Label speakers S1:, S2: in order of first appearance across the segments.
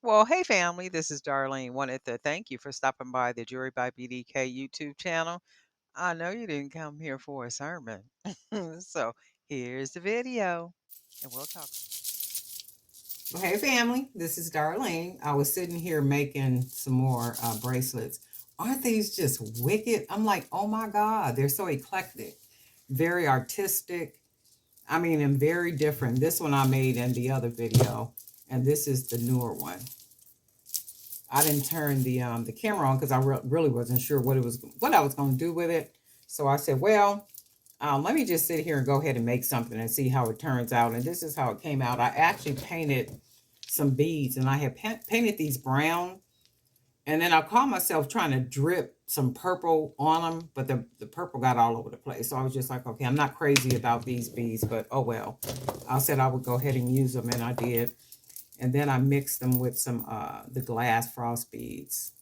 S1: Well, hey family, this is Darlene. Wanted to thank you for stopping by the Jury by BDK YouTube channel. I know you didn't come here for a sermon. So here's the video, and we'll talk.
S2: Well, hey family, this is Darlene. I was sitting here making some more bracelets. Aren't these just wicked? I'm like, oh my God, they're so eclectic, very artistic. I mean, and very different. This one I made in the other video, and this is the newer one. I didn't turn the camera on because I really wasn't sure what I was going to do with it. So I said, well, let me just sit here and go ahead and make something and see how it turns out. And this is how it came out. I actually painted some beads, and I had painted these brown, and then I caught myself trying to drip some purple on them, but the purple got all over the place. So I was just like, okay, I'm not crazy about these beads, but oh well. I said I would go ahead and use them, and I did. And then I mixed them with some the glass frost beads.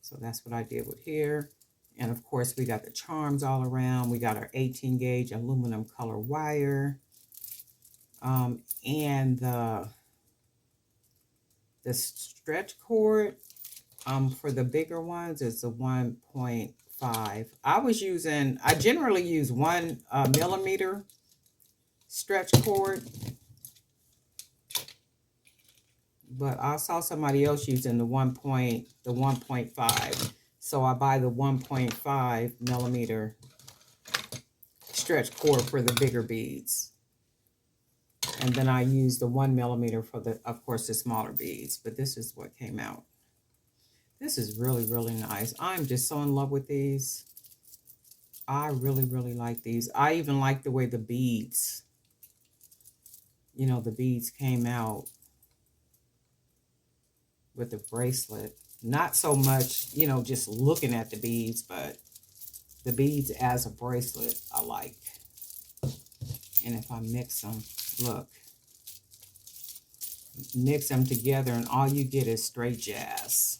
S2: So that's what I did with here. And of course, we got the charms all around. We got our 18 gauge aluminum color wire. And the stretch cord for the bigger ones is the 1.5. I generally use 1 millimeter stretch cord, but I saw somebody else using the 1.5. So I buy the 1.5 millimeter stretch cord for the bigger beads. And then I use the 1 millimeter for of course, the smaller beads. But this is what came out. This is really, really nice. I'm just so in love with these. I really, really like these. I even like the way the beads, the beads came out with the bracelet. Not so much, just looking at the beads, but the beads as a bracelet I like. And if I mix them, look, mix them together and all you get is straight jazz.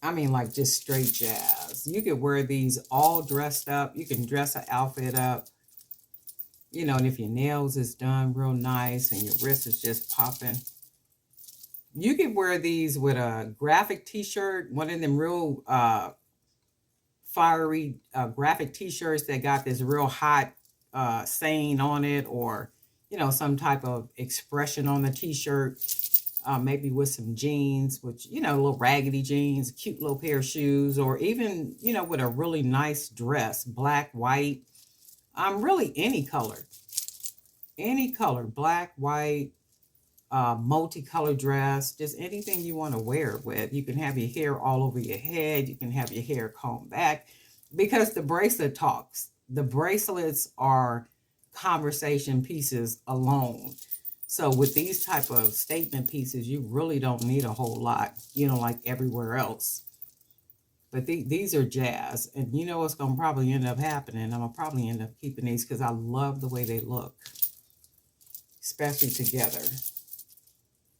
S2: I mean, like just straight jazz. You could wear these all dressed up. You can dress an outfit up, and if your nails is done real nice and your wrist is just popping, you could wear these with a graphic t-shirt, one of them real fiery graphic t-shirts that got this real hot saying on it, or some type of expression on the t-shirt, maybe with some jeans, which little raggedy jeans, cute little pair of shoes, or even with a really nice dress, black, white, really any color, black, white, multicolored dress, just anything you want to wear it with. You can have your hair all over your head. You can have your hair combed back, because the bracelet talks. The bracelets are conversation pieces alone. So with these type of statement pieces, you really don't need a whole lot, like everywhere else. But these are jazz. And you know what's going to probably end up happening? I'm going to probably end up keeping these because I love the way they look, especially together.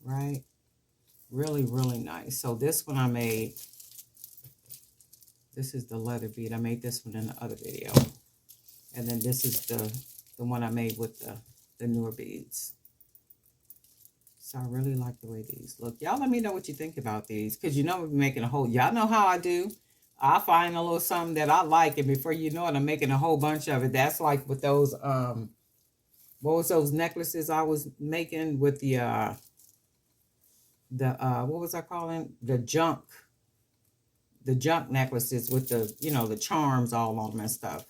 S2: Right? Really, really nice. So this one I made, this is the leather bead. I made this one in the other video. And then this is the one I made with the newer beads. So I really like the way these look. Y'all let me know what you think about these, because we're making a whole, y'all know how I do. I find a little something that I like, and before you know it, I'm making a whole bunch of it. That's like with those, what was those necklaces I was making with what was I calling? The junk necklaces with the charms all on them and stuff.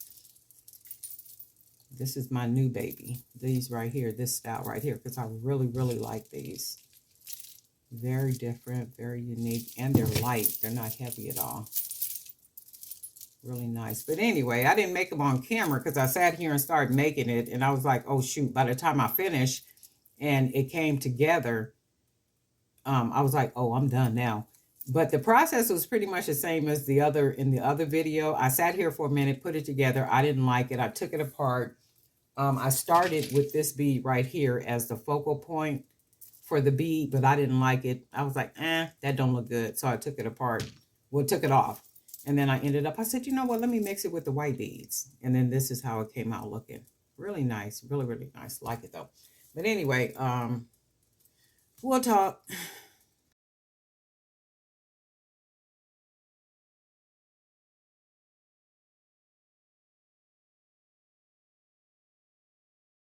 S2: This is my new baby. These right here, this style right here, because I really, really like these. Very different, very unique, and they're light. They're not heavy at all. Really nice. But anyway, I didn't make them on camera because I sat here and started making it, and I was like, oh shoot, by the time I finished and it came together, I was like, oh, I'm done now. But the process was pretty much the same as in the other video. I sat here for a minute, put it together. I didn't like it. I took it apart. I started with this bead right here as the focal point for the bead, but I didn't like it. I was like, that don't look good. So I took it apart. Well, took it off. And then I said, you know what? Let me mix it with the white beads. And then this is how it came out looking. Really nice. Really, really nice. Like it though. But anyway, We'll talk.